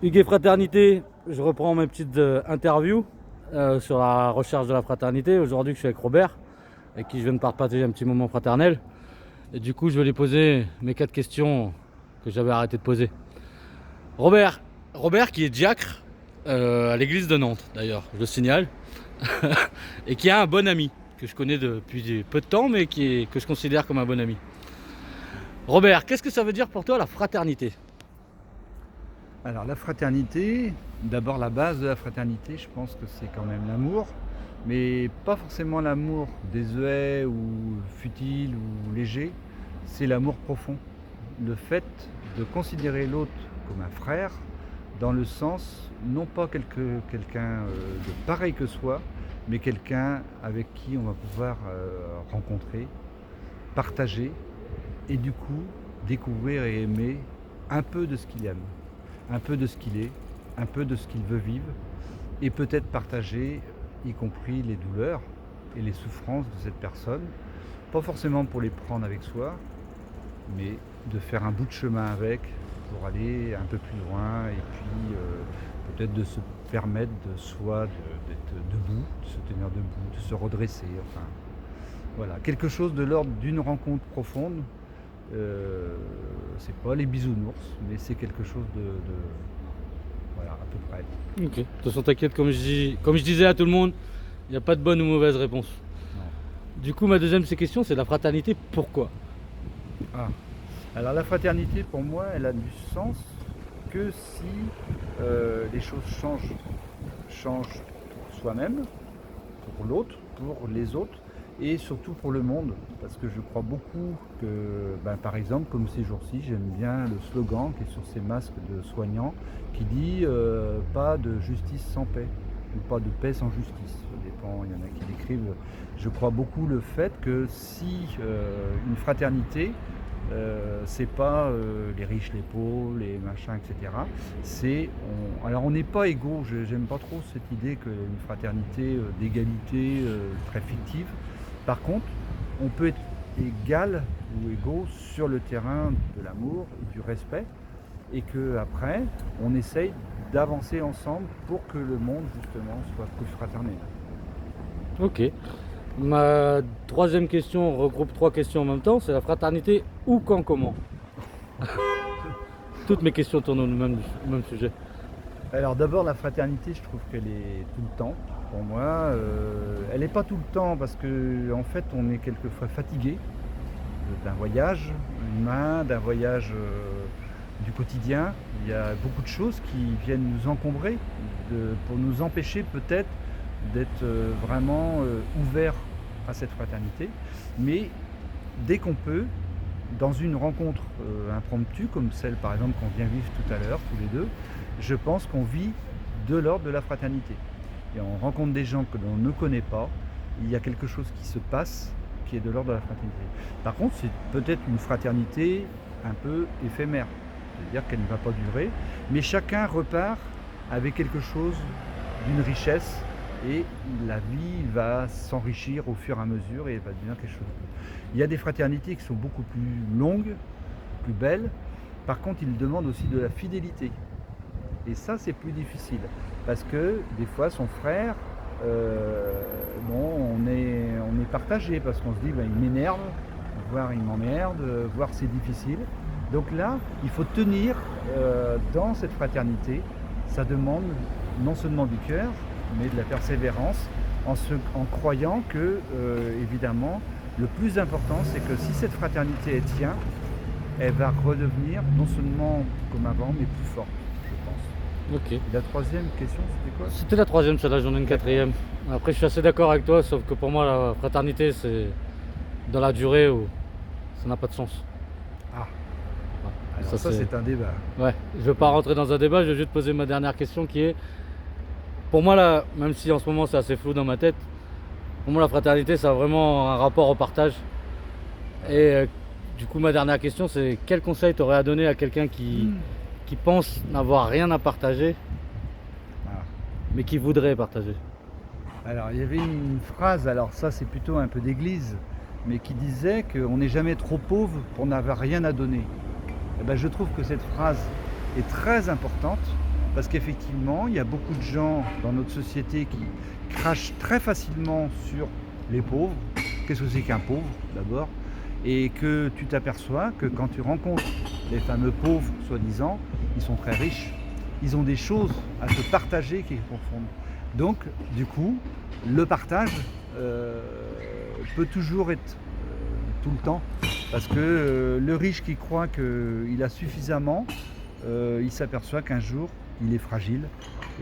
Hugues et Fraternité, je reprends mes petites interviews sur la recherche de la fraternité. Aujourd'hui, je suis avec Robert, avec qui je viens de partager un petit moment fraternel. Et du coup, je vais lui poser mes 4 questions que j'avais arrêté de poser. Robert qui est diacre à l'église de Nantes, d'ailleurs, je le signale, et qui a un bon ami que je connais depuis peu de temps, mais que je considère comme un bon ami. Robert, qu'est-ce que ça veut dire pour toi la fraternité ? Alors la fraternité, d'abord la base de la fraternité, je pense que c'est quand même l'amour, mais pas forcément l'amour désuet ou futile ou léger, c'est l'amour profond. Le fait de considérer l'autre comme un frère, dans le sens, non pas quelqu'un de pareil que soi, mais quelqu'un avec qui on va pouvoir rencontrer, partager et du coup découvrir et aimer un peu de ce qu'il aime, un peu de ce qu'il est, un peu de ce qu'il veut vivre et peut-être partager y compris les douleurs et les souffrances de cette personne, pas forcément pour les prendre avec soi, mais de faire un bout de chemin avec pour aller un peu plus loin et puis peut-être de se permettre de soi d'être debout, de se tenir debout, de se redresser, enfin voilà, quelque chose de l'ordre d'une rencontre profonde. C'est pas les bisounours, mais c'est quelque chose de voilà, à peu près. Ok. De toute façon, t'inquiète, comme je disais à tout le monde, il n'y a pas de bonne ou mauvaise réponse. Non. Du coup, ma deuxième question, c'est la fraternité, pourquoi ? Ah. Alors la fraternité, pour moi, elle a du sens que si les choses changent pour soi-même, pour l'autre, pour les autres, et surtout pour le monde, parce que je crois beaucoup que, par exemple, comme ces jours-ci, j'aime bien le slogan qui est sur ces masques de soignants, qui dit pas de justice sans paix, ou pas de paix sans justice, ça dépend, il y en a qui l'écrivent. Je crois beaucoup le fait que si une fraternité, c'est pas les riches, les pauvres, les machins, etc. Alors on n'est pas égaux, j'aime pas trop cette idée qu'une fraternité d'égalité très fictive. Par contre, on peut être égal ou égaux sur le terrain de l'amour et du respect, et qu'après, on essaye d'avancer ensemble pour que le monde, justement, soit plus fraternel. Ok. Ma troisième question regroupe 3 questions en même temps, c'est la fraternité où, quand, comment. Toutes mes questions tournent au même sujet. Alors d'abord, la fraternité, je trouve qu'elle est tout le temps. Pour moi, elle n'est pas tout le temps parce que en fait, on est quelquefois fatigué d'un voyage humain, d'un voyage du quotidien. Il y a beaucoup de choses qui viennent nous encombrer pour nous empêcher peut-être d'être vraiment ouverts à cette fraternité. Mais dès qu'on peut, dans une rencontre impromptue, comme celle par exemple qu'on vient vivre tout à l'heure, tous les deux, je pense qu'on vit de l'ordre de la fraternité. Et on rencontre des gens que l'on ne connaît pas, il y a quelque chose qui se passe qui est de l'ordre de la fraternité. Par contre, c'est peut-être une fraternité un peu éphémère, c'est-à-dire qu'elle ne va pas durer, mais chacun repart avec quelque chose d'une richesse et la vie va s'enrichir au fur et à mesure et va devenir quelque chose de plus. Il y a des fraternités qui sont beaucoup plus longues, plus belles, par contre ils demandent aussi de la fidélité. Et ça, c'est plus difficile, parce que des fois, son frère, on est partagé, parce qu'on se dit, il m'énerve, voire il m'emmerde, voire c'est difficile. Donc là, il faut tenir dans cette fraternité. Ça demande non seulement du cœur, mais de la persévérance, en croyant que, évidemment, le plus important, c'est que si cette fraternité, elle tient, elle va redevenir non seulement comme avant, mais plus forte. Ok. Et la troisième question, c'était quoi ? C'était la troisième, celle-là, j'en ai une quatrième. Après, je suis assez d'accord avec toi, sauf que pour moi, la fraternité, c'est dans la durée où ça n'a pas de sens. Ah, Ouais. alors ça c'est un débat. Ouais, je ne veux pas rentrer dans un débat, je vais juste poser ma dernière question qui est, pour moi, là, même si en ce moment c'est assez flou dans ma tête, pour moi, la fraternité, ça a vraiment un rapport au partage. Et du coup, ma dernière question, c'est quel conseil tu aurais à donner à quelqu'un qui pense n'avoir rien à partager, mais qui voudrait partager ? Alors il y avait une phrase, alors ça c'est plutôt un peu d'église, mais qui disait qu'on n'est jamais trop pauvre pour n'avoir rien à donner. Et je trouve que cette phrase est très importante Parce qu'effectivement, il y a beaucoup de gens dans notre société qui crachent très facilement sur les pauvres. Qu'est-ce que c'est qu'un pauvre d'abord? Et que tu t'aperçois que quand tu rencontres les fameux pauvres, soi-disant, ils sont très riches. Ils ont des choses à te partager qui confondent. Donc, du coup, le partage peut toujours être tout le temps. Parce que le riche qui croit qu'il a suffisamment, il s'aperçoit qu'un jour, il est fragile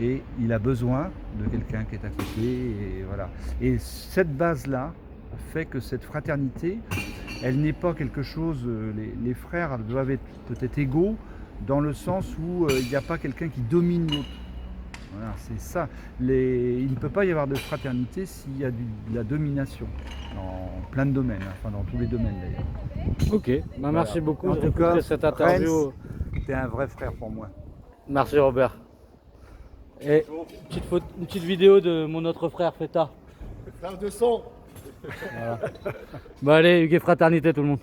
et il a besoin de quelqu'un qui est à côté. Et, voilà. Et cette base-là fait que cette fraternité, elle n'est pas quelque chose, les frères doivent être peut-être égaux dans le sens où il n'y a pas quelqu'un qui domine l'autre. Voilà, c'est ça. Il ne peut pas y avoir de fraternité s'il y a de la domination dans plein de domaines, enfin dans tous les domaines d'ailleurs. Ok, bah, merci beaucoup En de tout cas, cette interview. T'es un vrai frère pour moi. Merci Robert. Et une petite vidéo de mon autre frère Feta. Frère de sang. Voilà. Bah allez, Hugues et fraternité tout le monde.